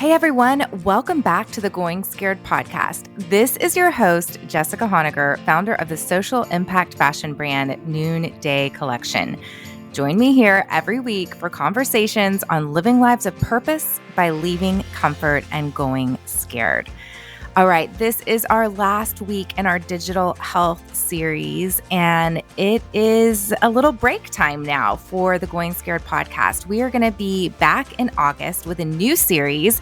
Hey everyone, welcome back to the Going Scared podcast. This is your host, Jessica Honegger, founder of the social impact fashion brand Noonday Collection. Join me here every week for conversations on living lives of purpose by leaving comfort and going scared. All right, this is our last week in our digital health series, and it is a little break time now for the Going Scared podcast. We are going to be back in August with a new series,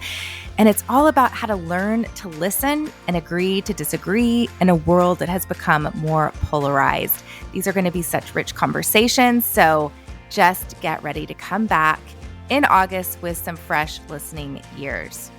and it's all about how to learn to listen and agree to disagree in a world that has become more polarized. These are going to be such rich conversations, so just get ready to come back in August with some fresh listening ears.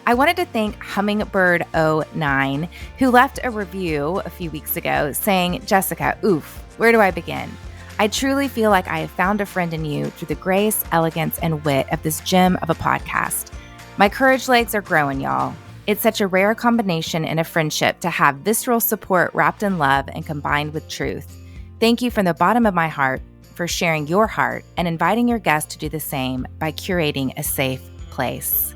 I wanted to thank Hummingbird09, who left a review a few weeks ago saying, Jessica, oof, where do I begin? I truly feel like I have found a friend in you through the grace, elegance, and wit of this gem of a podcast. My courage legs are growing, y'all. It's such a rare combination in a friendship to have visceral support wrapped in love and combined with truth. Thank you from the bottom of my heart for sharing your heart and inviting your guests to do the same by curating a safe place.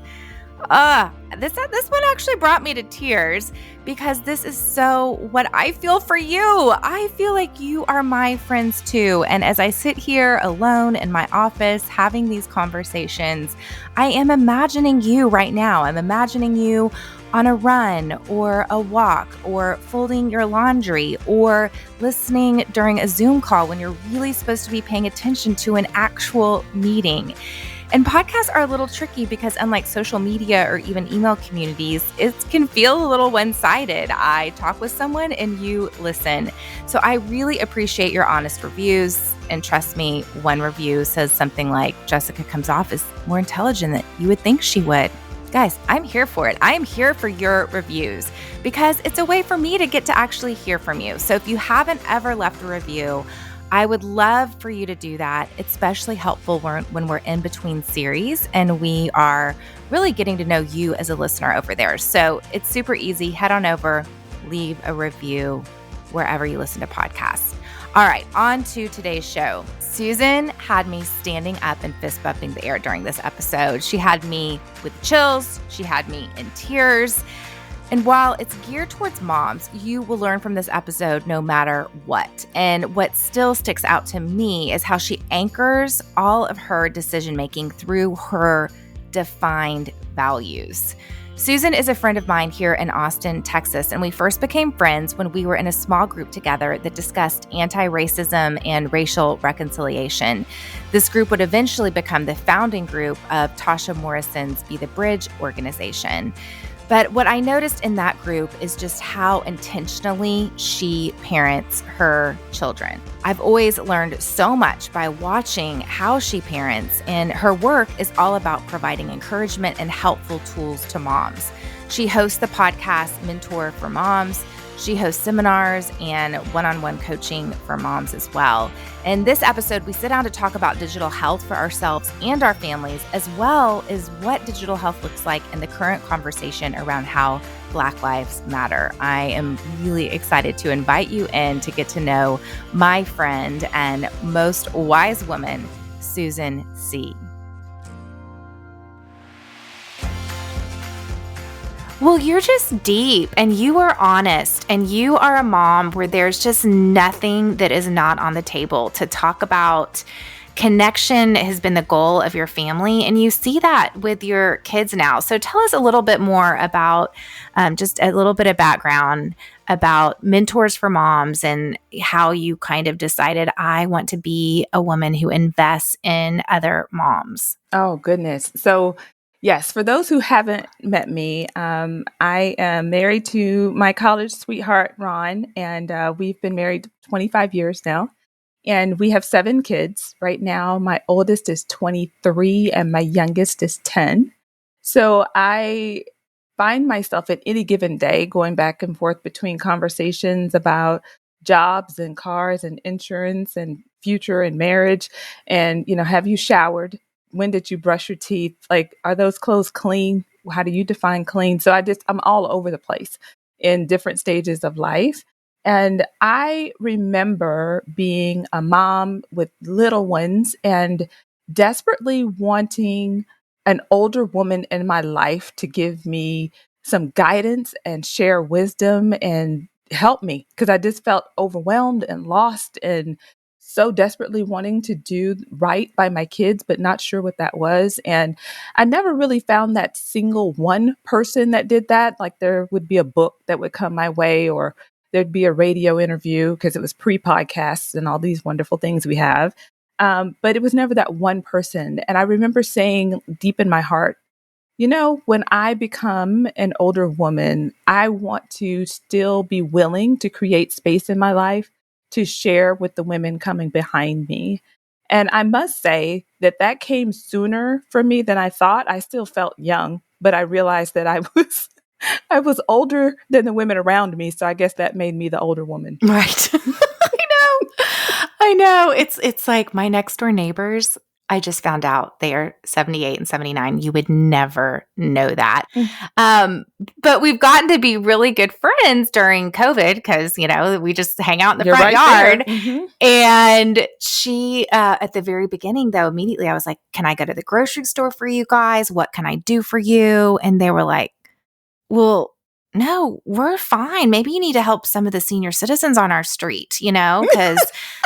This one actually brought me to tears because this is so what I feel for you. I feel like you are my friends too. And as I sit here alone in my office having these conversations, I am imagining you right now. I'm imagining you on a run or a walk or folding your laundry or listening during a Zoom call when you're really supposed to be paying attention to an actual meeting. And podcasts are a little tricky because unlike social media or even email communities, it can feel a little one-sided. I talk with someone and you listen. So I really appreciate your honest reviews. And trust me, one review says something like, Jessica comes off as more intelligent than you would think she would. Guys, I'm here for it. I am here for your reviews because it's a way for me to get to actually hear from you. So if you haven't ever left a review, I would love for you to do that. It's especially helpful when we're in between series and we are really getting to know you as a listener over there. So it's super easy. Head on over, leave a review wherever you listen to podcasts. All right, on to today's show. Susan had me standing up and fist bumping the air during this episode. She had me with chills. She had me in tears. And while it's geared towards moms, you will learn from this episode no matter what. And what still sticks out to me is how she anchors all of her decision-making through her defined values. Susan is a friend of mine here in Austin, Texas, and we first became friends when we were in a small group together that discussed anti-racism and racial reconciliation. This group would eventually become the founding group of Tasha Morrison's Be the Bridge organization. But what I noticed in that group is just how intentionally she parents her children. I've always learned so much by watching how she parents, and her work is all about providing encouragement and helpful tools to moms. She hosts the podcast Mentor for Moms. She hosts seminars and one-on-one coaching for moms as well. In this episode, we sit down to talk about digital health for ourselves and our families, as well as what digital health looks like in the current conversation around how Black Lives Matter. I am really excited to invite you in to get to know my friend and most wise woman, Susan Seay. Well, you're just deep and you are honest and you are a mom where there's just nothing that is not on the table to talk about. Connection has been the goal of your family, and you see that with your kids now. So tell us a little bit more about just a little bit of background about Mentors for Moms and how you kind of decided, I want to be a woman who invests in other moms. Oh, goodness. So yes, for those who haven't met me, I am married to my college sweetheart, Ron, and we've been married 25 years now. And we have 7 kids. Right now, my oldest is 23 and my youngest is 10. So I find myself at any given day going back and forth between conversations about jobs and cars and insurance and future and marriage. And, have you showered? When did you brush your teeth? Like, are those clothes clean? How do you define clean? So I'm all over the place in different stages of life. And I remember being a mom with little ones and desperately wanting an older woman in my life to give me some guidance and share wisdom and help me, because I just felt overwhelmed and lost and so desperately wanting to do right by my kids, but not sure what that was. And I never really found that single one person that did that. Like there would be a book that would come my way, or there'd be a radio interview because it was pre-podcasts and all these wonderful things we have. But it was never that one person. And I remember saying deep in my heart, when I become an older woman, I want to still be willing to create space in my life to share with the women coming behind me. And I must say that that came sooner for me than I thought. I still felt young, but I realized that I was I was older than the women around me, so I guess that made me the older woman. Right. I know. It's like my next door neighbors. I just found out they are 78 and 79. You would never know that. But we've gotten to be really good friends during COVID because, we just hang out in the You're front right yard. there. And she, at the very beginning, though, immediately I was like, can I go to the grocery store for you guys? What can I do for you? And they were like, well, no, we're fine. Maybe you need to help some of the senior citizens on our street, because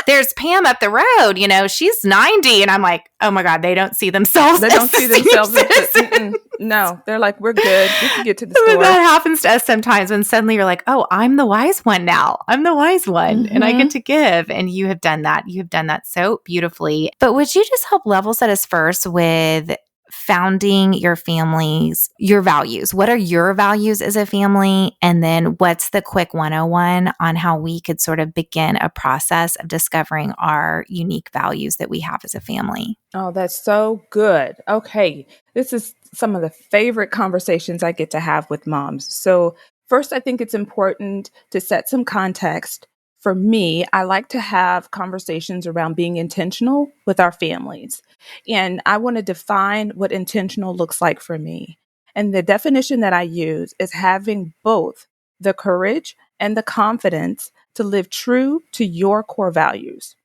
there's Pam up the road, she's 90. And I'm like, oh my God, they don't see themselves. They don't see themselves as no, they're like, we're good. We can get to the store. That happens to us sometimes when suddenly you're like, oh, I'm the wise one now. I'm the wise one and I get to give. And you have done that. You have done that so beautifully. But would you just help level set us first with founding your family's, your values? What are your values as a family? And then what's the quick 101 on how we could sort of begin a process of discovering our unique values that we have as a family? Oh, that's so good. Okay. This is some of the favorite conversations I get to have with moms. So first, I think it's important to set some context. For me, I like to have conversations around being intentional with our families. And I want to define what intentional looks like for me. And the definition that I use is having both the courage and the confidence to live true to your core values.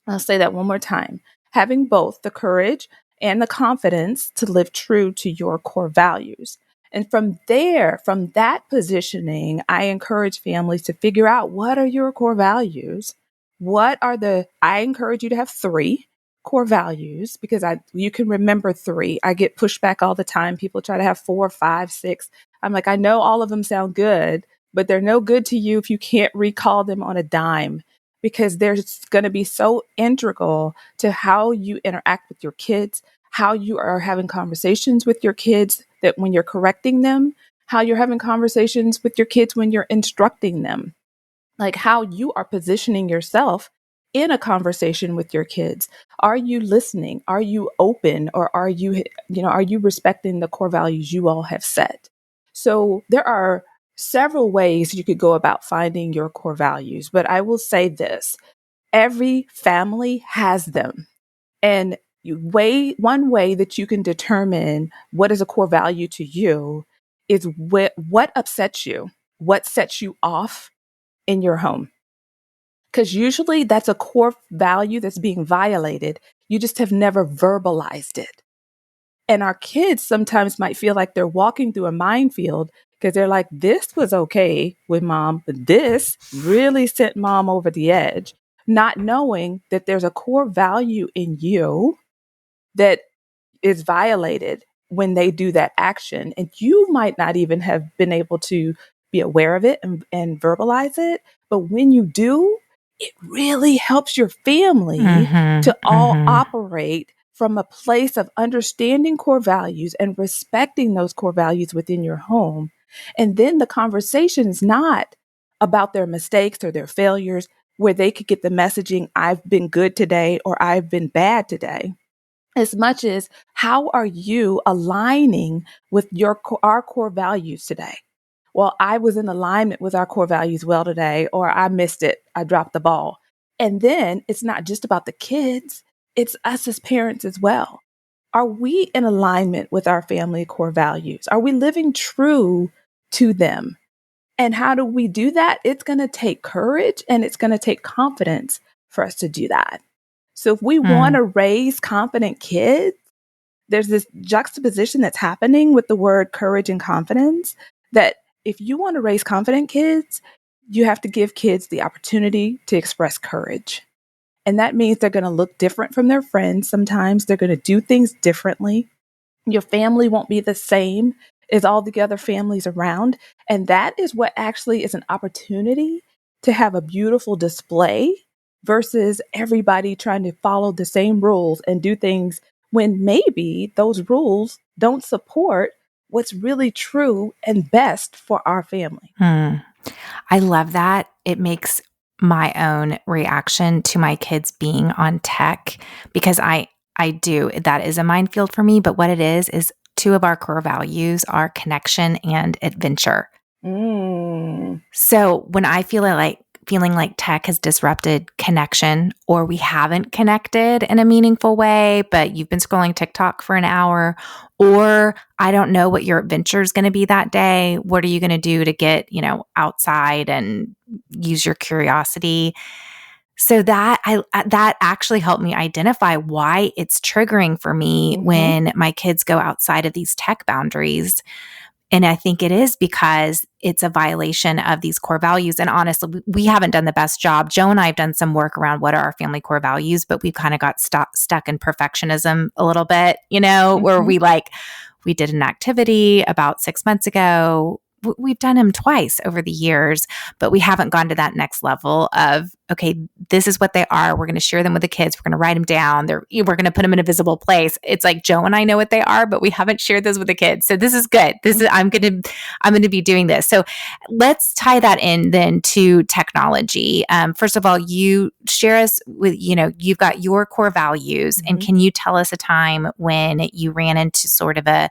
I'll say that one more time. Having both the courage and the confidence to live true to your core values. And from there, from that positioning, I encourage families to figure out, what are your core values? I encourage you to have 3 core values, because you can remember 3. I get pushback all the time. People try to have 4, 5, 6. I'm like, I know all of them sound good, but they're no good to you if you can't recall them on a dime, because they're going to be so integral to how you interact with your kids, how you are having conversations with your kids, that when you're correcting them, how you're having conversations with your kids when you're instructing them, like how you are positioning yourself in a conversation with your kids. Are you listening? Are you open? Or are you respecting the core values you all have set? So there are several ways you could go about finding your core values, but I will say this: every family has them. And one way that you can determine what is a core value to you is what upsets you, what sets you off in your home. Because usually that's a core value that's being violated. You just have never verbalized it. And our kids sometimes might feel like they're walking through a minefield, because they're like, this was okay with mom, but this really sent mom over the edge, not knowing that there's a core value in you that is violated when they do that action. And you might not even have been able to be aware of it and verbalize it. But when you do, it really helps your family to all operate from a place of understanding core values and respecting those core values within your home. And then the conversation is not about their mistakes or their failures, where they could get the messaging, I've been good today or I've been bad today, as much as how are you aligning with our core values today? Well, I was in alignment with our core values well today, or I missed it, I dropped the ball. And then it's not just about the kids, it's us as parents as well. Are we in alignment with our family core values? Are we living true to them? And how do we do that? It's going to take courage and it's going to take confidence for us to do that. So if we want to raise confident kids, there's this juxtaposition that's happening with the word courage and confidence, that if you want to raise confident kids, you have to give kids the opportunity to express courage. And that means they're going to look different from their friends. Sometimes they're going to do things differently. Your family won't be the same as all the other families around. And that is what actually is an opportunity to have a beautiful display versus everybody trying to follow the same rules and do things when maybe those rules don't support what's really true and best for our family. I love that. It makes my own reaction to my kids being on tech, because I do, that is a minefield for me. But what it is two of our core values are connection and adventure. So when I feeling like tech has disrupted connection, or we haven't connected in a meaningful way, but you've been scrolling TikTok for an hour, or I don't know what your adventure is going to be that day. What are you going to do to get, outside and use your curiosity? So that actually helped me identify why it's triggering for me when my kids go outside of these tech boundaries. And I think it is because it's a violation of these core values. And honestly, we haven't done the best job. Joe and I have done some work around what are our family core values, but we've kind of got stuck in perfectionism a little bit, where we did an activity about 6 months ago. We've done them twice over the years, but we haven't gone to that next level of, okay, this is what they are. We're going to share them with the kids. We're going to write them down. We're going to put them in a visible place. It's like Joe and I know what they are, but we haven't shared those with the kids. So this is good. I'm going to be doing this. So let's tie that in then to technology. First of all, you share us with, you've got your core values, and can you tell us a time when you ran into sort of a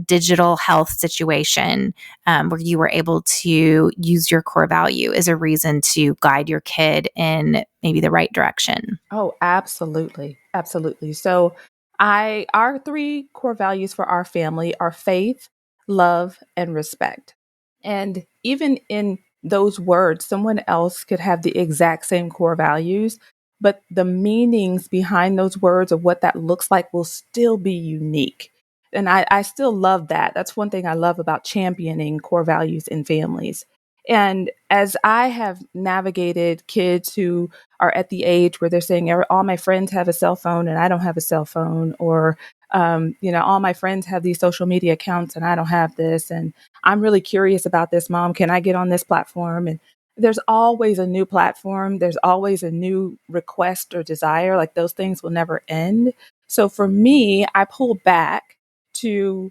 digital health situation where you were able to use your core value as a reason to guide your kid in maybe the right direction? Oh, absolutely. Absolutely. So our three core values for our family are faith, love, and respect. And even in those words, someone else could have the exact same core values, but the meanings behind those words of what that looks like will still be unique. And I still love that. That's one thing I love about championing core values in families. And as I have navigated kids who are at the age where they're saying, all my friends have a cell phone and I don't have a cell phone, or, all my friends have these social media accounts and I don't have this. And I'm really curious about this, Mom. Can I get on this platform? And there's always a new platform. There's always a new request or desire. Like, those things will never end. So for me, I pull back to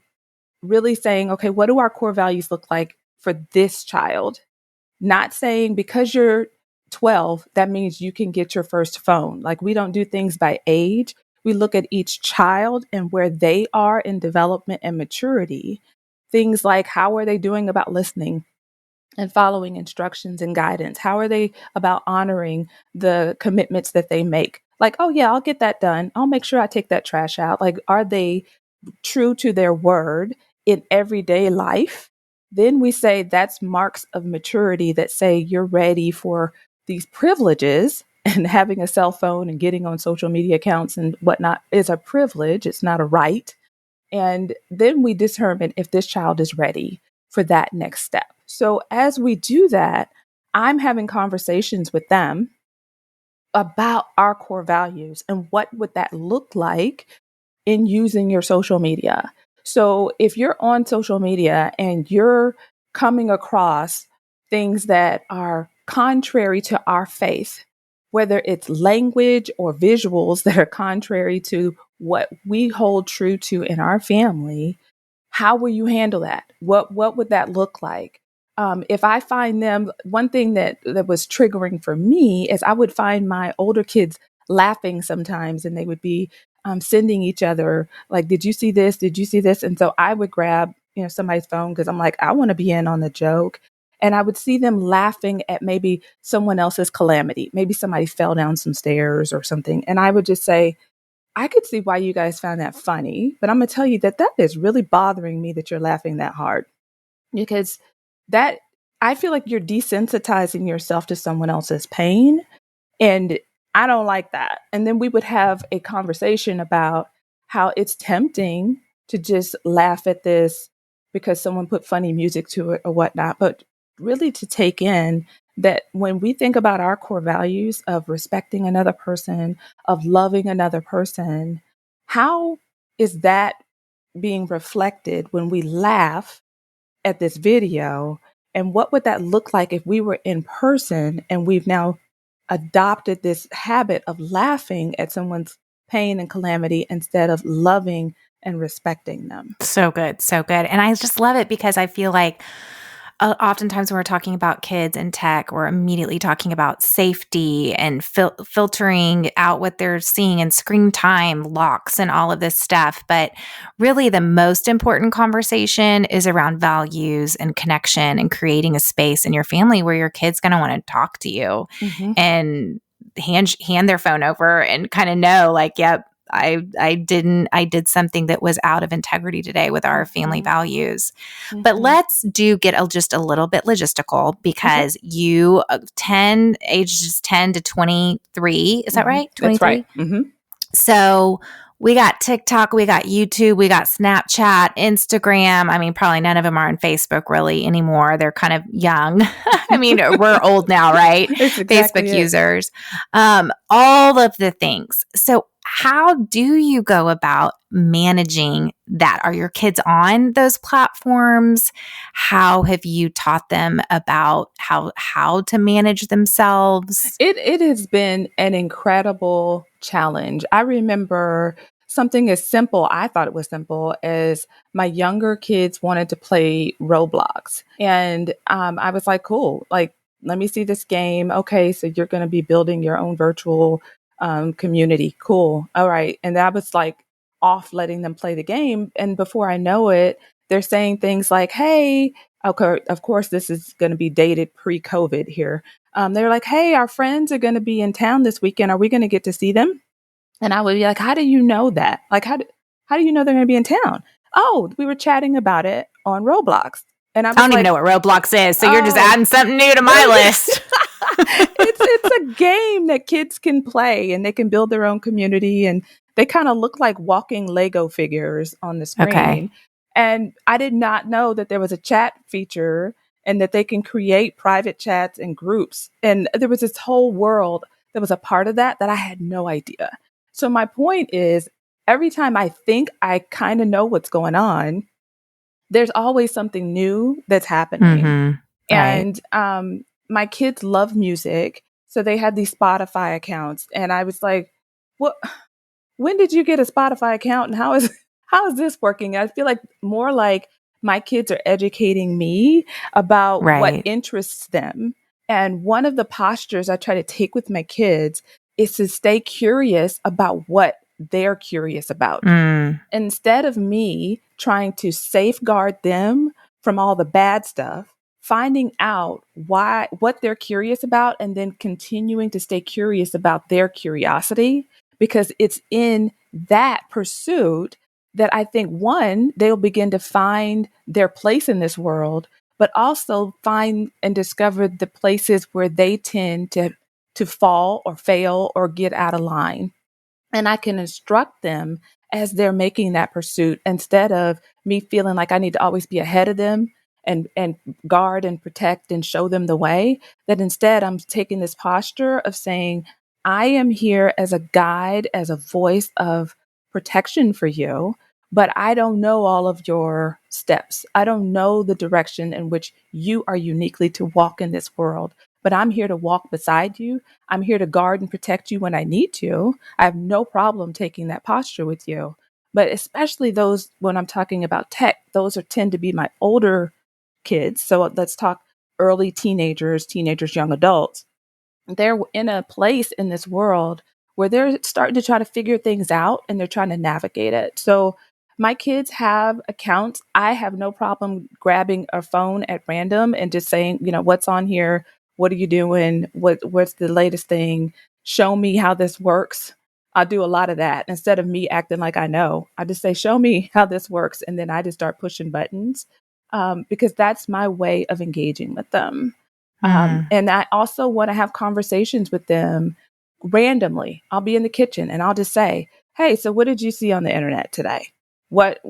really saying, okay, what do our core values look like for this child? Not saying because you're 12, that means you can get your first phone. Like, we don't do things by age. We look at each child and where they are in development and maturity. Things like, how are they doing about listening and following instructions and guidance? How are they about honoring the commitments that they make? Like, oh yeah, I'll get that done. I'll make sure I take that trash out. Like, are they true to their word in everyday life? Then we say that's marks of maturity that say you're ready for these privileges. And having a cell phone and getting on social media accounts and whatnot is a privilege. It's not a right. And then we determine if this child is ready for that next step. So as we do that, I'm having conversations with them about our core values and what would that look like in using your social media. So if you're on social media and you're coming across things that are contrary to our faith, whether it's language or visuals that are contrary to what we hold true to in our family, how will you handle that? What would that look like? If I find them, one thing that was triggering for me is I would find my older kids laughing sometimes, and they would be sending each other like, "Did you see this? Did you see this?" And so I would grab somebody's phone because I'm like, I want to be in on the joke. And I would see them laughing at maybe someone else's calamity. Maybe somebody fell down some stairs or something. And I would just say, I could see why you guys found that funny, but I'm going to tell you that is really bothering me that you're laughing that hard, because that I feel like you're desensitizing yourself to someone else's pain. And I don't like that. And then we would have a conversation about how it's tempting to just laugh at this because someone put funny music to it or whatnot, but really to take in that when we think about our core values of respecting another person, of loving another person, how is that being reflected when we laugh at this video? And what would that look like if we were in person and we've now adopted this habit of laughing at someone's pain and calamity instead of loving and respecting them? So good. So good. And I just love it because I feel like oftentimes when we're talking about kids and tech, we're immediately talking about safety and filtering out what they're seeing and screen time locks and all of this stuff. But really, the most important conversation is around values and connection and creating a space in your family where your kid's going to want to talk to you Mm-hmm. and hand their phone over and kind of know, like, yep, I did something that was out of integrity today with our family Mm-hmm. values. But Mm-hmm. let's just a little bit logistical Okay. because ages 10 to 23, is that Mm-hmm. right? That's 23. right. Mm-hmm. So we got TikTok, we got YouTube, we got Snapchat, Instagram. I mean, probably none of them are on Facebook really anymore. They're kind of young. I mean, we're old now, right? It's exactly Facebook it. users, all of the things. So how do you go about managing that? Are your kids on those platforms? How have you taught them about how to manage themselves? It has been an incredible challenge. I remember something as simple, I thought it was simple, as my younger kids wanted to play Roblox. And I was like, cool, like, let me see this game. Okay, so you're going to be building your own virtual community. Cool. All right. And I was like off letting them play the game. And before I know it, they're saying things like, hey, okay, of course, this is going to be dated pre COVID here. They were like, hey, our friends are going to be in town this weekend. Are we going to get to see them? And I would be like, how do you know that? Like, how do you know they're going to be in town? Oh, we were chatting about it on Roblox. And I I was don't even know like, what Roblox is, so you're just oh, adding something new to my list. it's a game that kids can play and they can build their own community and they kind of look like walking Lego figures on the Okay. screen. And I did not know that there was a chat feature and that they can create private chats and groups. And there was this whole world that was a part of that I had no idea. So my point is every time I think I kind of know what's going on, there's always something new that's happening. Right. And my kids love music, so they had these Spotify accounts, and I was like, "What? When did you get a Spotify account, and how is how is this working?" I feel like more like my kids are educating me about what Right. interests them. And one of the postures I try to take with my kids is to stay curious about what they're curious about Mm. instead of me trying to safeguard them from all the bad stuff, finding out what they're curious about and then continuing to stay curious about their curiosity because it's in that pursuit that I think one, they'll begin to find their place in this world, but also find and discover the places where they tend to fall or fail or get out of line, and I can instruct them as they're making that pursuit instead of me feeling like I need to always be ahead of them and guard and protect and show them the way. That instead I'm taking this posture of saying, I am here as a guide, as a voice of protection for you, but I don't know all of your steps. I don't know the direction in which you are uniquely to walk in this world, but I'm here to walk beside you. I'm here to guard and protect you when I need to. I have no problem taking that posture with you. But especially those when I'm talking about tech, those are tend to be my older kids. So let's talk early teenagers, young adults. They're in a place in this world where they're starting to try to figure things out and they're trying to navigate it. So my kids have accounts. I have no problem grabbing a phone at random and just saying, what's on here? What are you doing? What's the latest thing? Show me how this works. I do a lot of that instead of me acting like I know. I just say, show me how this works. And then I just start pushing buttons because that's my way of engaging with them. Mm. And I also want to have conversations with them randomly. I'll be in the kitchen and I'll just say, hey, so what did you see on the internet today? What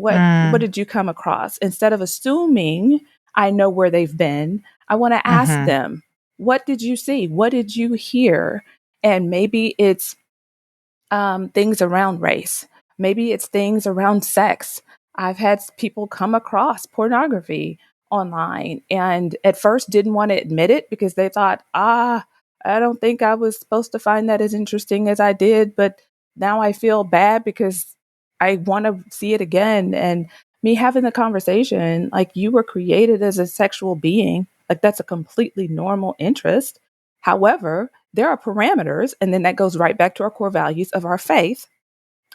did you come across? Instead of assuming I know where they've been, I want to ask Mm-hmm. them, what did you see? What did you hear? And maybe it's things around race. Maybe it's things around sex. I've had people come across pornography online and at first didn't want to admit it because they thought, I don't think I was supposed to find that as interesting as I did. But now I feel bad because I want to see it again. And me having the conversation, like, you were created as a sexual being, like that's a completely normal interest. However, there are parameters, and then that goes right back to our core values of our faith,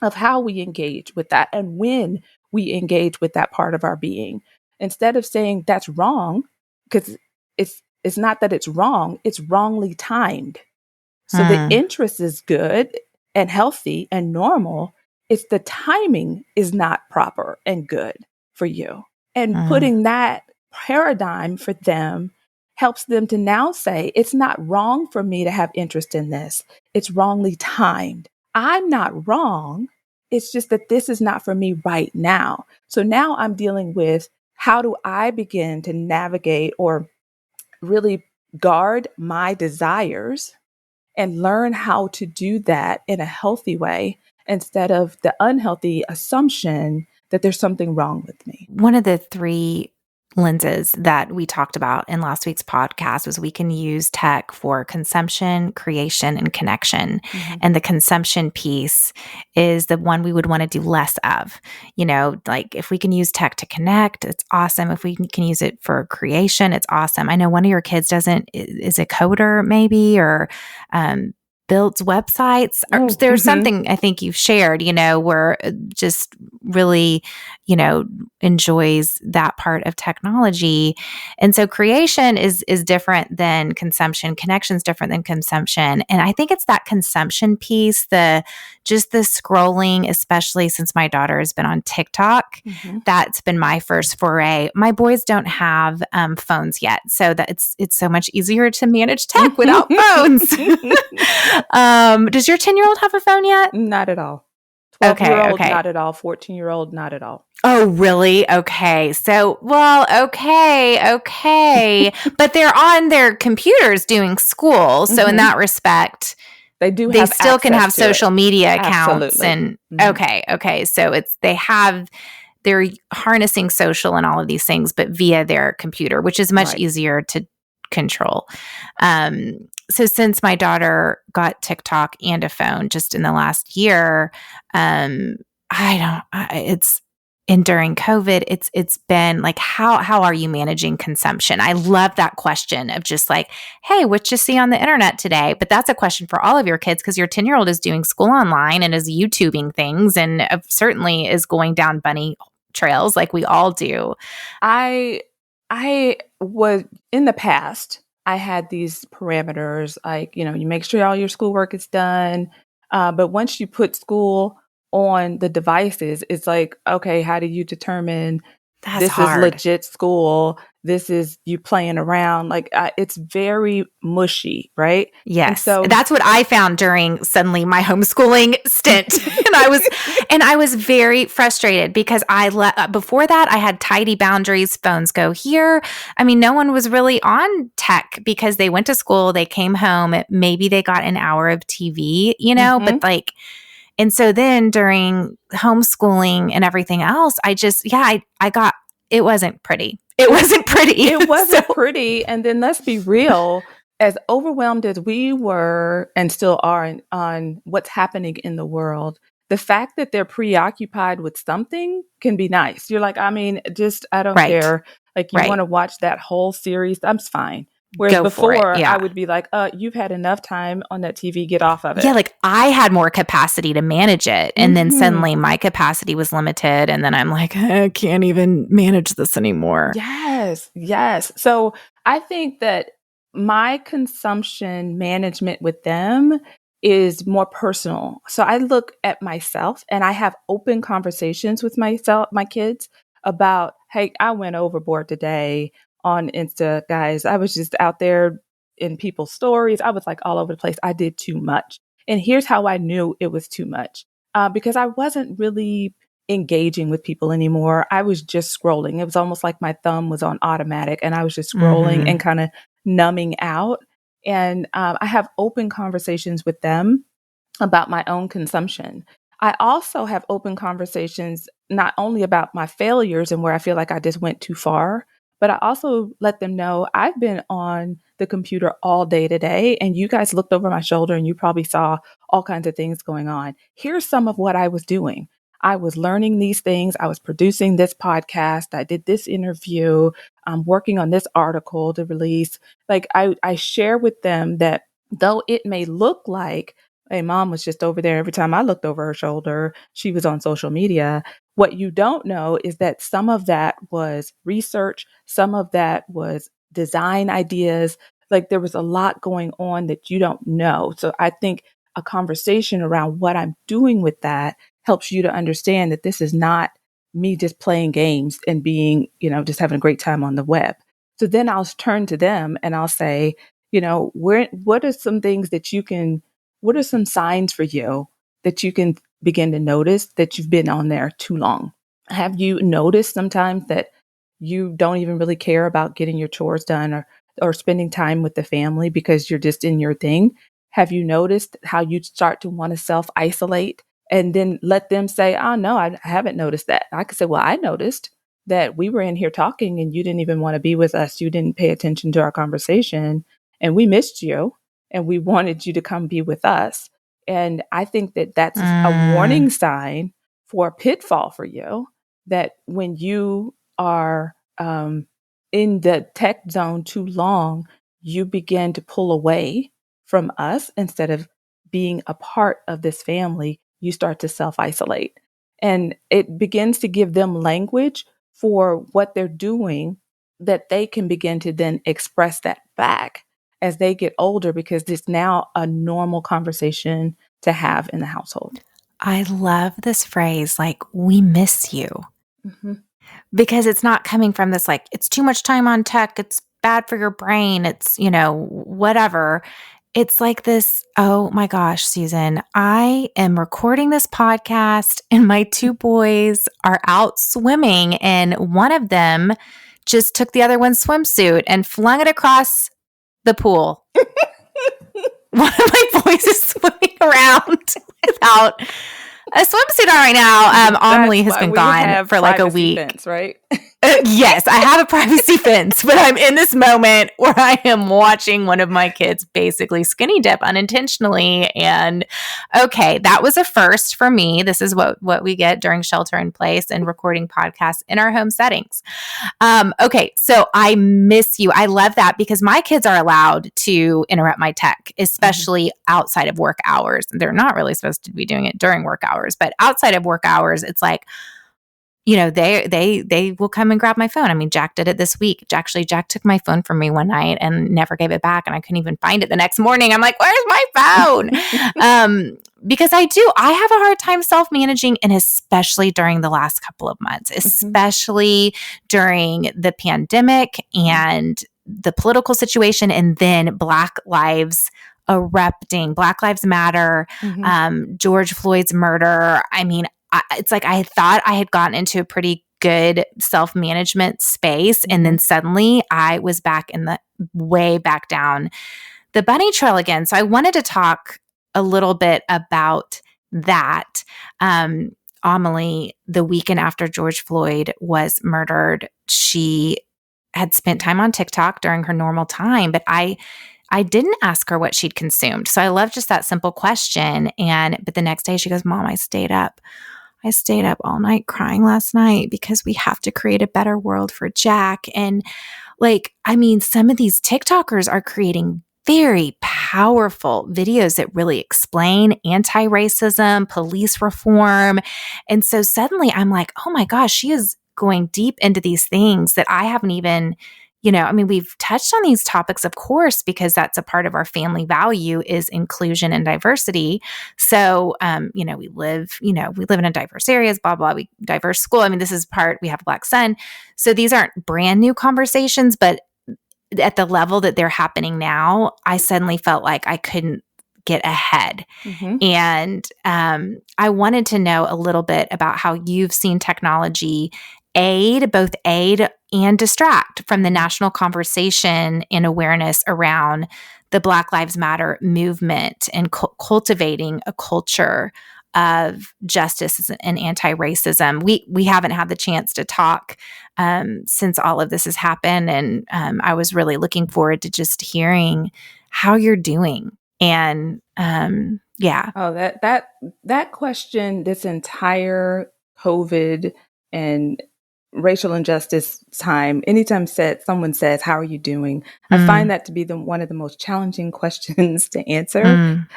of how we engage with that and when we engage with that part of our being. Instead of saying that's wrong, because it's not that it's wrong, it's wrongly timed. So the Mm. interest is good and healthy and normal. It's the timing is not proper and good for you. And Mm. putting that paradigm for them helps them to now say, it's not wrong for me to have interest in this. It's wrongly timed. I'm not wrong. It's just that this is not for me right now. So now I'm dealing with, how do I begin to navigate or really guard my desires and learn how to do that in a healthy way instead of the unhealthy assumption that there's something wrong with me. One of the three lenses that we talked about in last week's podcast was we can use tech for consumption, creation, and connection. Mm-hmm. And the consumption piece is the one we would want to do less of. Like if we can use tech to connect, it's awesome. If we can use it for creation, it's awesome. I know one of your kids is a coder maybe, or builds websites. Oh, There's mm-hmm. something I think you've shared, where just really, enjoys that part of technology. And so creation is different than consumption. Connection is different than consumption. And I think it's that consumption piece, the scrolling, especially since my daughter has been on TikTok. Mm-hmm. That's been my first foray. My boys don't have phones yet, so that it's so much easier to manage tech without phones. Does your 10-year-old have a phone yet? Not at all. 12-year-old, Okay. not at all. 14-year-old, not at all. Oh, really? Okay. So, okay. But they're on their computers doing school. So in that respect, they still can have social media accounts. Absolutely. And okay. So they're harnessing social and all of these things, but via their computer, which is much easier to control. So since my daughter got TikTok and a phone just in the last year, and during COVID, it's been like, how are you managing consumption? I love that question of just like, hey, what you see on the internet today? But that's a question for all of your kids, because your 10-year-old is doing school online and is YouTubing things, and certainly is going down bunny trails like we all do. I was, in the past, I had these parameters, like, you make sure all your schoolwork is done. But once you put school on the devices, it's like, okay, how do you determine this hard. is legit school? This is you playing around. Like, it's very mushy, right? Yes. And so that's what I found during suddenly my homeschooling stint. and I was very frustrated because before that I had tidy boundaries, phones go here. I mean, no one was really on tech because they went to school, they came home, maybe they got an hour of TV, but like, and so then during homeschooling and everything else, it wasn't pretty. It wasn't pretty. It wasn't pretty. And then let's be real, as overwhelmed as we were and still are on what's happening in the world, the fact that they're preoccupied with something can be nice. You're like, I don't care. Like, you want to watch that whole series, I'm fine. Whereas before, I would be like, you've had enough time on that TV, get off of it. Yeah, like I had more capacity to manage it. And then suddenly my capacity was limited. And then I'm like, I can't even manage this anymore. Yes. So I think that my consumption management with them is more personal. So I look at myself and I have open conversations with my kids about, hey, I went overboard today on Insta, guys. I was just out there in people's stories. I was like all over the place. I did too much. And here's how I knew it was too much. because I wasn't really engaging with people anymore. I was just scrolling. It was almost like my thumb was on automatic and I was just scrolling Mm-hmm. and kind of numbing out. And I have open conversations with them about my own consumption. I also have open conversations not only about my failures and where I feel like I just went too far, but I also let them know I've been on the computer all day today and you guys looked over my shoulder and you probably saw all kinds of things going on. Here's some of what I was doing. I was learning these things. I was producing this podcast. I did this interview. I'm working on this article to release. Like I share with them that though it may look like hey, mom was just over there every time I looked over her shoulder, she was on social media. What you don't know is that some of that was research, some of that was design ideas. Like there was a lot going on that you don't know. So I think a conversation around what I'm doing with that helps you to understand that this is not me just playing games and being, just having a great time on the web. So then I'll turn to them and I'll say, what are some things that what are some signs for you that you can begin to notice that you've been on there too long? Have you noticed sometimes that you don't even really care about getting your chores done or spending time with the family because you're just in your thing? Have you noticed how you start to want to self isolate and then let them say, oh, no, I haven't noticed that? I could say, well, I noticed that we were in here talking and you didn't even want to be with us. You didn't pay attention to our conversation and we missed you and we wanted you to come be with us. And I think that that's a warning sign for a pitfall for you that when you are in the tech zone too long, you begin to pull away from us instead of being a part of this family. You start to self isolate. And it begins to give them language for what they're doing that they can begin to then express that back as they get older because it's now a normal conversation to have in the household. I love this phrase, like, we miss you, Mm-hmm. because it's not coming from this, like, it's too much time on tech. It's bad for your brain. It's, whatever. It's like this, oh my gosh, Susan, I am recording this podcast and my two boys are out swimming and one of them just took the other one's swimsuit and flung it across the pool. One of my boys is swimming around without a swimsuit on right now. Amelie has been gone for like a week. Fence, right? Yes, I have a privacy fence, but I'm in this moment where I am watching one of my kids basically skinny dip unintentionally. And okay, that was a first for me. This is what we get during shelter in place and recording podcasts in our home settings. Okay, so I miss you. I love that because my kids are allowed to interrupt my tech, especially outside of work hours. They're not really supposed to be doing it during work hours, but outside of work hours, it's like, they will come and grab my phone. I mean, Jack did it this week. Jack took my phone from me one night and never gave it back. And I couldn't even find it the next morning. I'm like, where's my phone? Because I have a hard time self-managing, and especially during the last couple of months, especially during the pandemic and the political situation, and then Black Lives erupting, Black Lives Matter, George Floyd's murder. I mean, it's like I thought I had gotten into a pretty good self-management space. And then suddenly I was back in the way back down the bunny trail again. So I wanted to talk a little bit about that. Amelie, the weekend after George Floyd was murdered, she had spent time on TikTok during her normal time, but I didn't ask her what she'd consumed. So I love just that simple question. But the next day she goes, Mom, I stayed up all night crying last night because we have to create a better world for Jack. And some of these TikTokers are creating very powerful videos that really explain anti-racism, police reform. And so suddenly I'm like, oh my gosh, she is going deep into these things that I haven't even, we've touched on these topics, of course, because that's a part of our family value is inclusion and diversity. So, we live in a diverse areas, blah, blah, diverse school. I mean, this is part, we have a Black son. So these aren't brand new conversations, but at the level that they're happening now, I suddenly felt like I couldn't get ahead. Mm-hmm. And I wanted to know a little bit about how you've seen technology both aid and distract from the national conversation and awareness around the Black Lives Matter movement and cultivating a culture of justice and anti-racism. We haven't had the chance to talk since all of this has happened, and I was really looking forward to just hearing how you're doing. And yeah. Oh, that question, this entire COVID and racial injustice time, anytime someone says, "How are you doing?" I find that to be one of the most challenging questions to answer. Mm,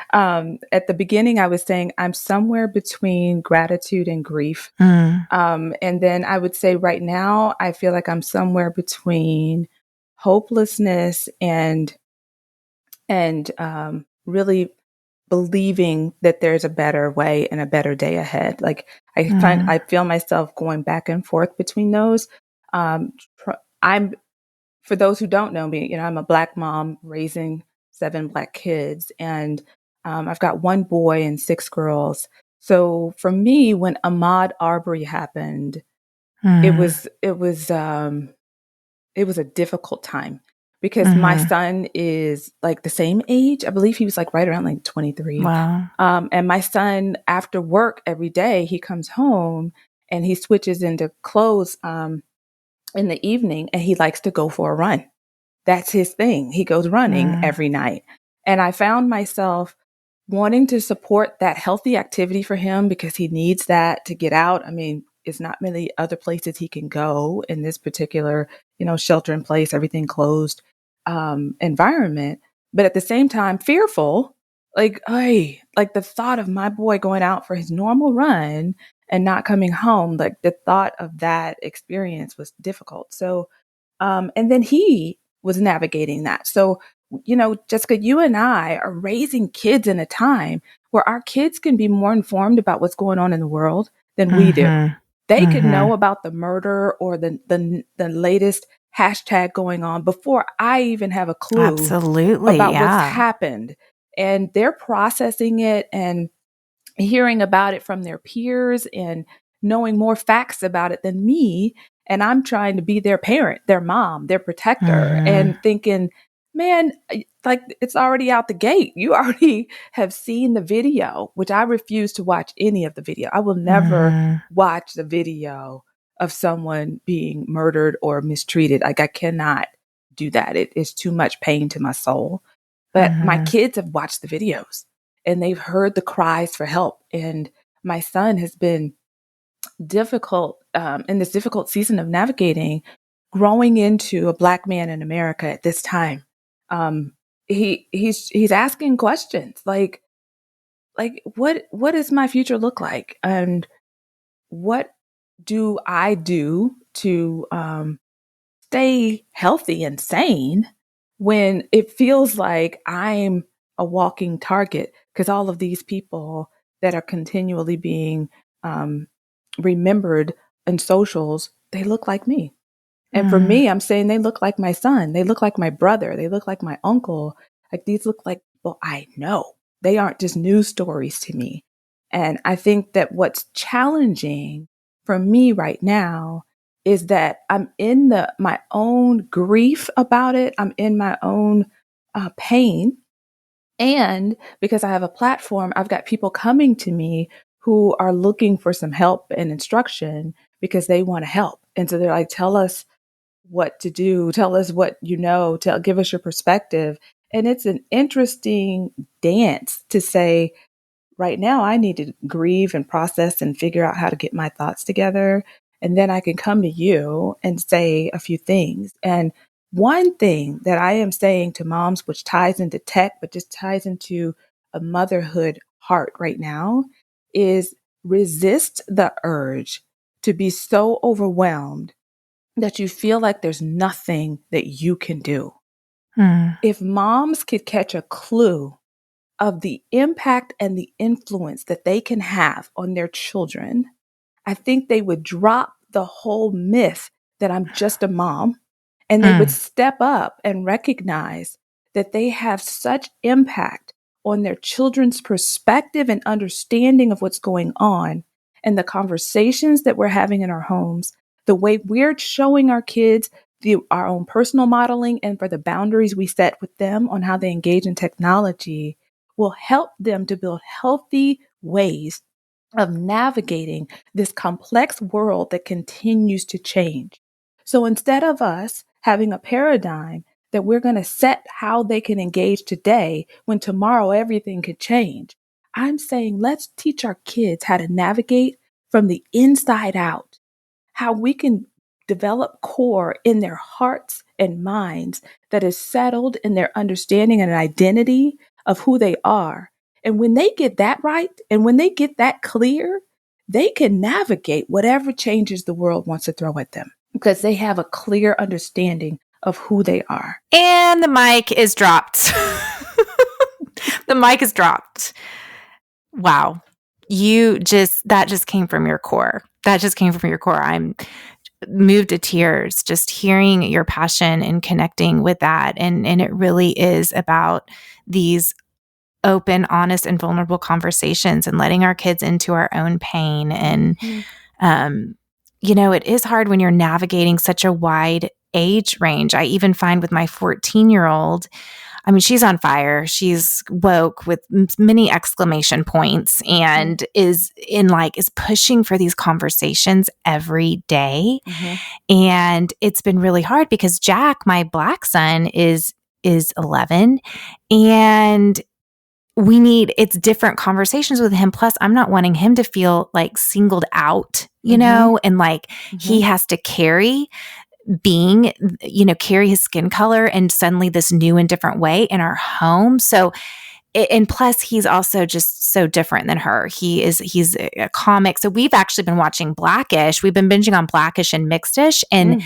At the beginning, I was saying I'm somewhere between gratitude and grief. mm, And then I would say right now, I feel like I'm somewhere between hopelessness and really believing that there's a better way and a better day ahead. Like mm, I feel myself going back and forth between those. Um, I'm For those who don't know me, I'm a Black mom raising 7 Black kids, and I've got 1 boy and 6 girls. So for me, when Ahmaud Arbery happened, it mm, was it was um, it was a difficult time because my mhm. son is like the same age. I believe he was like right around like 23. Wow. And my son, after work every day, he comes home and he switches into clothes in the evening and he likes to go for a run. That's his thing. He goes running Mm, every night. And I found myself wanting to support that healthy activity for him because he needs that to get out. I mean, it's not many other places he can go in this particular, shelter in place, everything closed environment. But at the same time, fearful, like, hey, like the thought of my boy going out for his normal run and not coming home, like the thought of that experience was difficult. So, and then he was navigating that. So, Jessica, you and I are raising kids in a time where our kids can be more informed about what's going on in the world than we do. mhm, They could know mhm. about the murder or the latest hashtag going on before I even have a clue Absolutely. about what's Yeah. happened. And they're processing it and hearing about it from their peers and knowing more facts about it than me. And I'm trying to be their parent, their mom, their protector, Mhm, and thinking, man, like it's already out the gate. You already have seen the video, which I refuse to watch any of the video. I will never mhm, watch the video of someone being murdered or mistreated. Like I cannot do that. It is too much pain to my soul. But my mhm, kids have watched the videos and they've heard the cries for help. And my son has been difficult in this difficult season of navigating growing into a Black man in America at this time. Um, he's asking questions like what does my future look like, and what do I do to stay healthy and sane when it feels like I'm a walking target because all of these people that are continually being um, remembered in socials, they look like me. And for mm, me, I'm saying they look like my son. They look like my brother. They look like my uncle. Like these look like people I know. They aren't just news stories to me. And I think that what's challenging for me right now is that I'm in my own grief about it. I'm in my own pain. And because I have a platform, I've got people coming to me who are looking for some help and instruction because they want to help. And so they're like, tell us what to do. Tell us what you know. Give us your perspective. And it's an interesting dance to say, right now, I need to grieve and process and figure out how to get my thoughts together. And then I can come to you and say a few things. And one thing that I am saying to moms, which ties into tech, but just ties into a motherhood heart right now, is resist the urge to be so overwhelmed that you feel like there's nothing that you can do. mm, If moms could catch a clue of the impact and the influence that they can have on their children, I think they would drop the whole myth that I'm just a mom, and they would mm, step up and recognize that they have such impact on their children's perspective and understanding of what's going on and the conversations that we're having in our homes, the way we're showing our kids our own personal modeling and for the boundaries we set with them on how they engage in technology will help them to build healthy ways of navigating this complex world that continues to change. So instead of us having a paradigm that we're going to set how they can engage today when tomorrow everything could change, I'm saying let's teach our kids how to navigate from the inside out, how we can develop core in their hearts and minds that is settled in their understanding and identity of who they are. And when they get that right, and when they get that clear, they can navigate whatever changes the world wants to throw at them because they have a clear understanding of who they are. And the mic is dropped. The mic is dropped. Wow. That just came from your core. That just came from your core. I'm moved to tears just hearing your passion and connecting with that. And it really is about these open, honest, and vulnerable conversations and letting our kids into our own pain. And, it is hard when you're navigating such a wide age range. I even find with my 14-year-old, I mean, she's on fire. She's woke with many exclamation points and is pushing for these conversations every day. And it's been really hard because Jack, my Black son, is 11, and it's different conversations with him. Plus, I'm not wanting him to feel like singled out, and like he has to carry his skin color and suddenly this new and different way in our home. So, and plus he's also just so different than her. He's a comic. So we've actually been watching Blackish. We've been binging on Blackish and Mixedish. And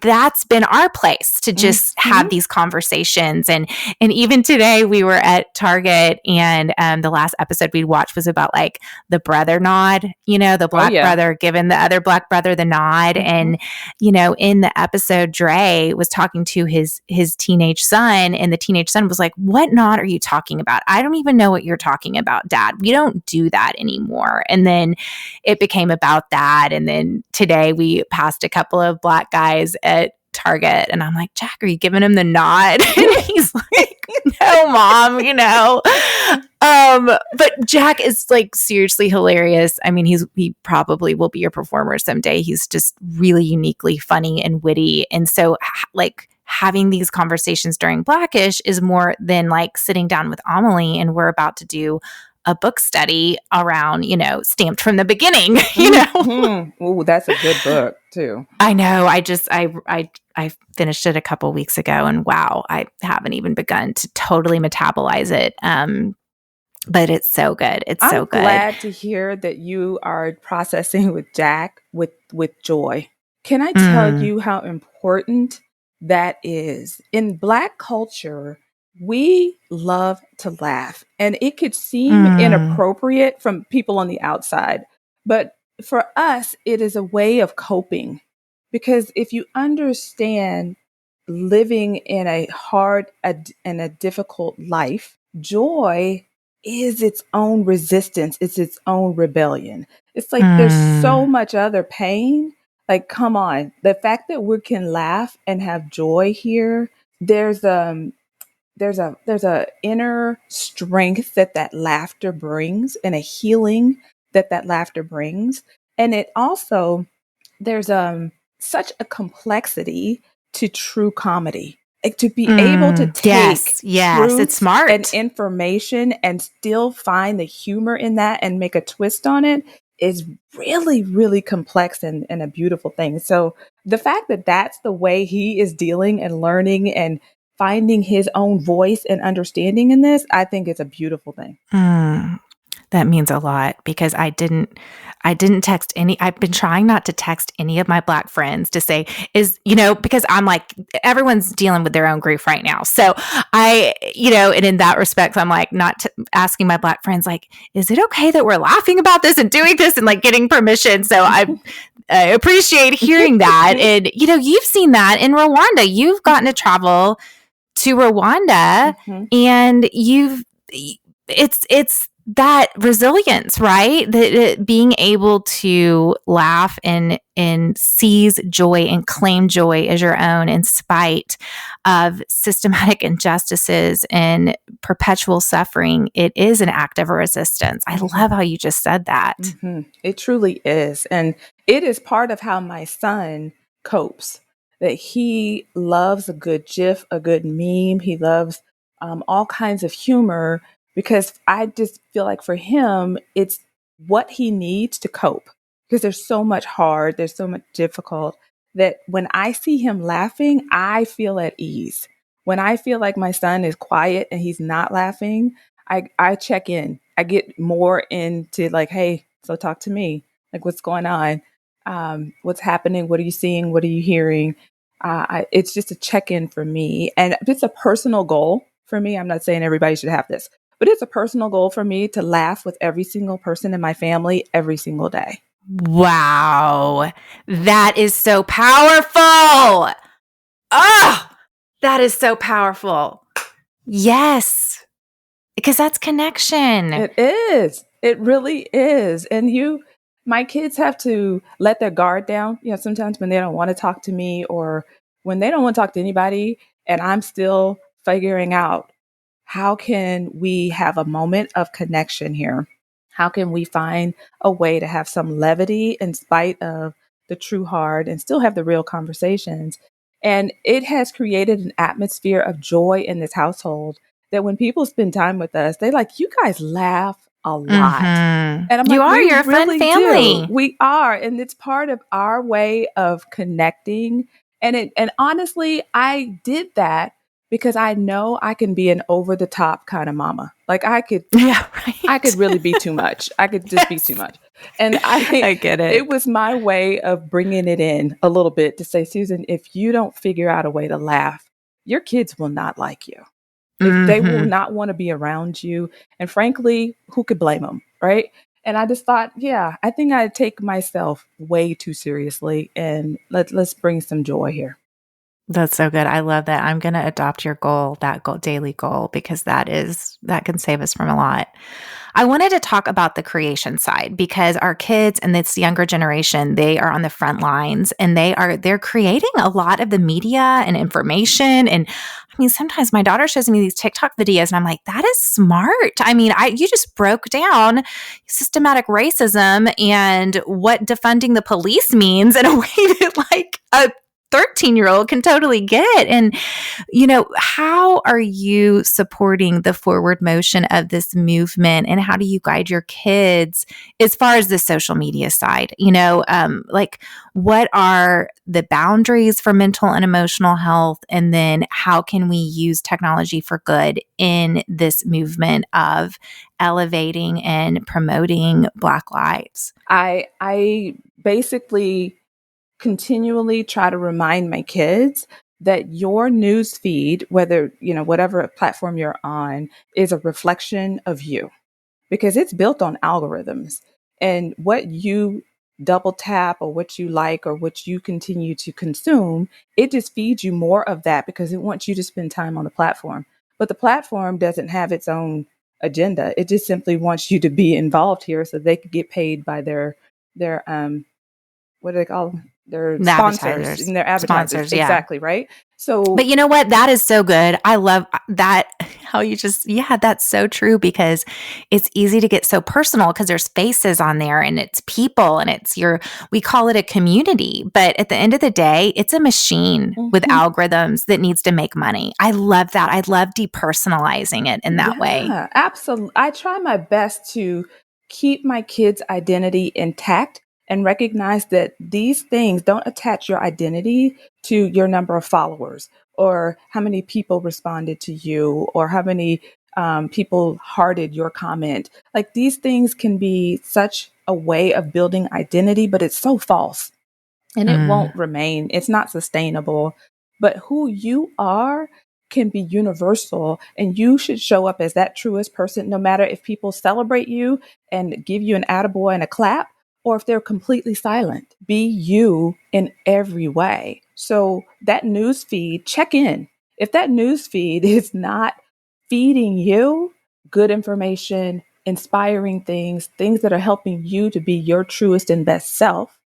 that's been our place to just have these conversations. And even today we were at Target and the last episode we watched was about like the brother nod, the Black brother giving the other Black brother the nod. And, in the episode, Dre was talking to his teenage son, and the teenage son was like, "What nod are you talking about? I don't even know what you're talking about, Dad. We don't do that anymore." And then it became about that. And then today we passed a couple of Black guys at Target and I'm like, "Jack, are you giving him the nod?" And he's like, "No, Mom, but Jack is like seriously hilarious. I mean, he probably will be your performer someday. He's just really uniquely funny and witty. And so like having these conversations during Blackish is more than like sitting down with Amelie and we're about to do a book study around, Stamped from the Beginning, Oh, that's a good book too. I know. I finished it a couple weeks ago and wow, I haven't even begun to totally metabolize it. But it's so good. So good. I'm glad to hear that you are processing with Jack with joy. Can I tell you how important that is? In Black culture, we love to laugh, and it could seem inappropriate from people on the outside. But for us, it is a way of coping. Because if you understand living in a hard and a difficult life, joy is its own resistance. It's its own rebellion. It's like there's so much other pain. Like, come on. The fact that we can laugh and have joy here, there's a inner strength that laughter brings and a healing that laughter brings. And it also, there's such a complexity to true comedy. Like to be able to take yes, it's smart and information and still find the humor in that and make a twist on it is really, really complex and a beautiful thing. So the fact that that's the way he is dealing and learning and finding his own voice and understanding in this, I think it's a beautiful thing. That means a lot because I didn't text I've been trying not to text any of my Black friends to say because I'm like, everyone's dealing with their own grief right now. So and in that respect, I'm like not asking my Black friends, like, is it okay that we're laughing about this and doing this and like getting permission? So I appreciate hearing that. And, you've seen that in Rwanda. You've gotten to travel to Rwanda and you've it's that resilience, right? That being able to laugh and seize joy and claim joy as your own in spite of systematic injustices and perpetual suffering. It is an act of resistance. I love how you just said that. It truly is. And it is part of how my son copes, that he loves a good GIF, a good meme. He loves all kinds of humor, because I just feel like for him, it's what he needs to cope, because there's so much hard, there's so much difficult, that when I see him laughing, I feel at ease. When I feel like my son is quiet and he's not laughing, I check in. I get more into like, hey, so talk to me. Like, what's going on? What's happening? What are you seeing? What are you hearing? It's just a check-in for me. And it's a personal goal for me. I'm not saying everybody should have this, but it's a personal goal for me to laugh with every single person in my family every single day. Wow. That is so powerful. Oh, that is so powerful. Yes. Because that's connection. It is. It really is. And my kids have to let their guard down. Sometimes when they don't want to talk to me, or when they don't want to talk to anybody, and I'm still figuring out, how can we have a moment of connection here? How can we find a way to have some levity in spite of the true hard and still have the real conversations? And it has created an atmosphere of joy in this household, that when people spend time with us, they like, you guys laugh a lot. Mm-hmm. And I'm you're a really fun family. We are. And it's part of our way of connecting. And honestly, I did that because I know I can be an over the top kind of mama. Like I could really be too much. I could just be too much. And I get it. It was my way of bringing it in a little bit to say, Susan, if you don't figure out a way to laugh, your kids will not like you. They will not want to be around you. And frankly, who could blame them? Right. And I just thought, yeah, I think I take myself way too seriously, and let's bring some joy here. That's so good. I love that. I'm going to adopt your goal, daily goal, because that can save us from a lot. I wanted to talk about the creation side, because our kids and this younger generation, they are on the front lines, and they're creating a lot of the media and information. And I mean, sometimes my daughter shows me these TikTok videos and I'm like, that is smart. I mean, you just broke down systematic racism and what defunding the police means in a way that like a 13-year-old can totally get. And, how are you supporting the forward motion of this movement, and how do you guide your kids as far as the social media side? Like, what are the boundaries for mental and emotional health? And then how can we use technology for good in this movement of elevating and promoting Black lives? I basically continually try to remind my kids that your news feed, whether, whatever platform you're on, is a reflection of you, because it's built on algorithms, and what you double tap or what you like or what you continue to consume, it just feeds you more of that because it wants you to spend time on the platform. But the platform doesn't have its own agenda. It just simply wants you to be involved here so they could get paid by their what do they call them? Their sponsors and their advertisers. Sponsors, exactly, right? So, but you know what? That is so good. I love that. How you that's so true, because it's easy to get so personal because there's faces on there and it's people and we call it a community. But at the end of the day, it's a machine with algorithms that needs to make money. I love that. I love depersonalizing it in that way. Yeah, absolutely. I try my best to keep my kids' identity intact and recognize that these things don't attach your identity to your number of followers, or how many people responded to you, or how many people hearted your comment. Like, these things can be such a way of building identity, but it's so false, and it won't remain. It's not sustainable. But who you are can be universal, and you should show up as that truest person, no matter if people celebrate you and give you an attaboy and a clap, or if they're completely silent. Be you in every way. So that news feed, check in. If that news feed is not feeding you, good information, inspiring things that are helping you to be your truest and best self,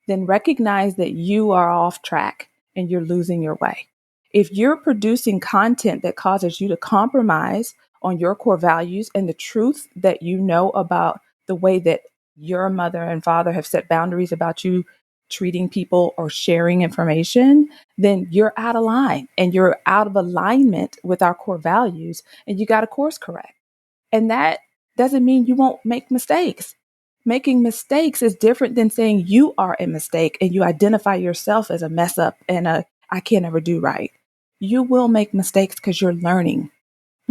then recognize that you are off track and you're losing your way. If you're producing content that causes you to compromise on your core values and the truth that you know about the way that your mother and father have set boundaries about you treating people or sharing information, then you're out of line and you're out of alignment with our core values, and you got to course correct. And that doesn't mean you won't make mistakes. Making mistakes is different than saying you are a mistake and you identify yourself as a mess up and I can't ever do right. You will make mistakes because you're learning.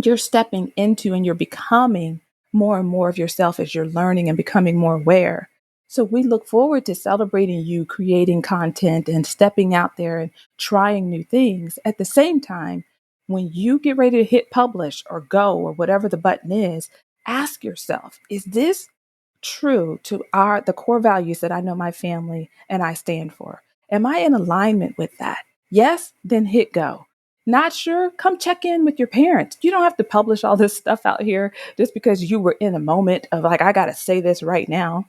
You're stepping into and you're becoming more and more of yourself as you're learning and becoming more aware. So we look forward to celebrating you creating content and stepping out there and trying new things. At the same time, when you get ready to hit publish or go or whatever the button is, ask yourself, is this true to the core values that I know my family and I stand for? Am I in alignment with that? Yes, then hit go. Not sure? Come check in with your parents. You don't have to publish all this stuff out here just because you were in a moment of like, I got to say this right now.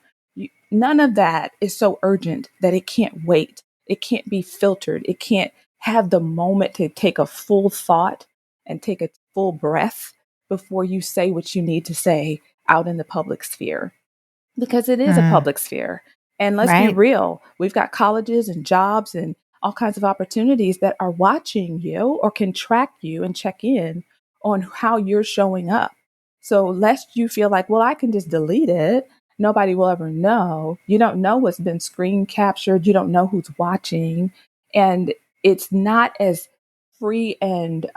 None of that is so urgent that it can't wait. It can't be filtered. It can't have the moment to take a full thought and take a full breath before you say what you need to say out in the public sphere, because it is a public sphere. And let's be real, we've got colleges and jobs and all kinds of opportunities that are watching you or can track you and check in on how you're showing up. So lest you feel like, well, I can just delete it, nobody will ever know. You don't know what's been screen captured. You don't know who's watching. And it's not as free and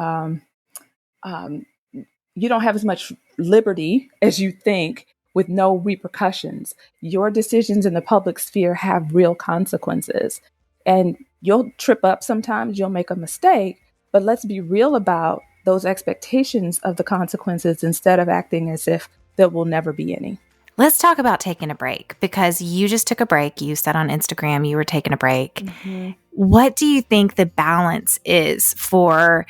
you don't have as much liberty as you think with no repercussions. Your decisions in the public sphere have real consequences. And you'll trip up sometimes, you'll make a mistake, but let's be real about those expectations of the consequences instead of acting as if there will never be any. Let's talk about taking a break, because you just took a break. You said on Instagram you were taking a break. Mm-hmm. What do you think the balance is for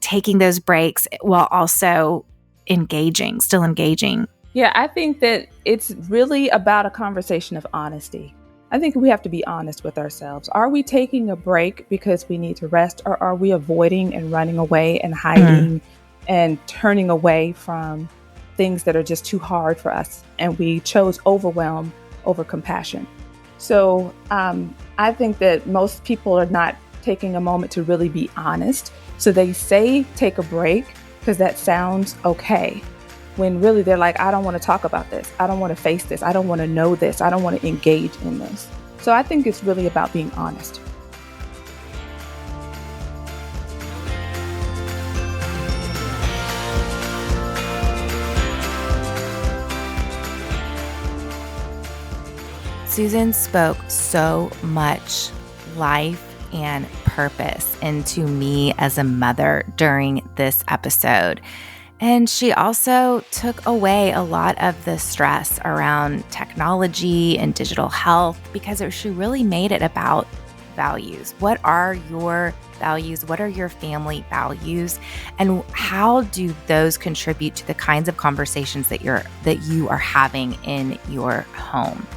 taking those breaks while also still engaging? Yeah, I think that it's really about a conversation of honesty. I think we have to be honest with ourselves. Are we taking a break because we need to rest, or are we avoiding and running away and hiding and turning away from things that are just too hard for us? And we chose overwhelm over compassion. So I think that most people are not taking a moment to really be honest. So they say take a break because that sounds okay, when really they're like, I don't want to talk about this. I don't want to face this. I don't want to know this. I don't want to engage in this. So I think it's really about being honest. Susan spoke so much life and purpose into me as a mother during this episode. And she also took away a lot of the stress around technology and digital health, because she really made it about values. What are your values? What are your family values? And how do those contribute to the kinds of conversations that you are having in your home?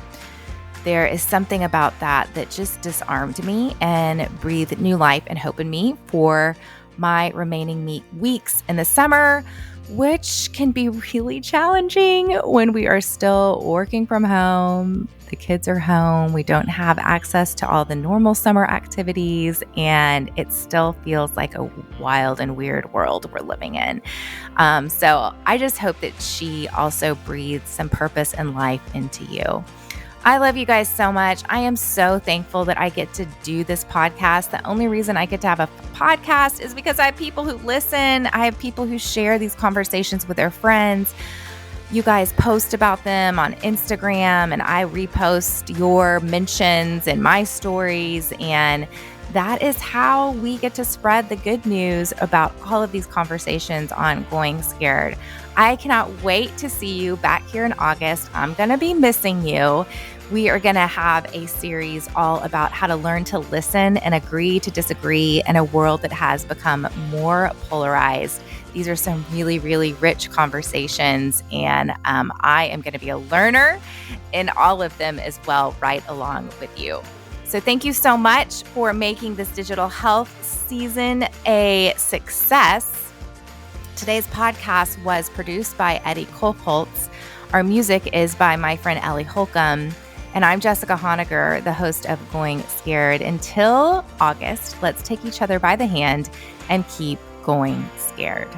There is something about that just disarmed me and breathed new life and hope in me for my remaining weeks in the summer, which can be really challenging when we are still working from home. The kids are home. We don't have access to all the normal summer activities, and it still feels like a wild and weird world we're living in. So I just hope that she also breathes some purpose and life into you. I love you guys so much. I am so thankful that I get to do this podcast. The only reason I get to have a podcast is because I have people who listen. I have people who share these conversations with their friends. You guys post about them on Instagram, and I repost your mentions in my stories. And that is how we get to spread the good news about all of these conversations on Going Scared. I cannot wait to see you back here in August. I'm going to be missing you. We are going to have a series all about how to learn to listen and agree to disagree in a world that has become more polarized. These are some really, really rich conversations, and I am going to be a learner in all of them as well, right along with you. So thank you so much for making this digital health season a success. Today's podcast was produced by Eddie Kolpoltz. Our music is by my friend Ellie Holcomb. And I'm Jessica Honegger, the host of Going Scared. Until August, let's take each other by the hand and keep going scared.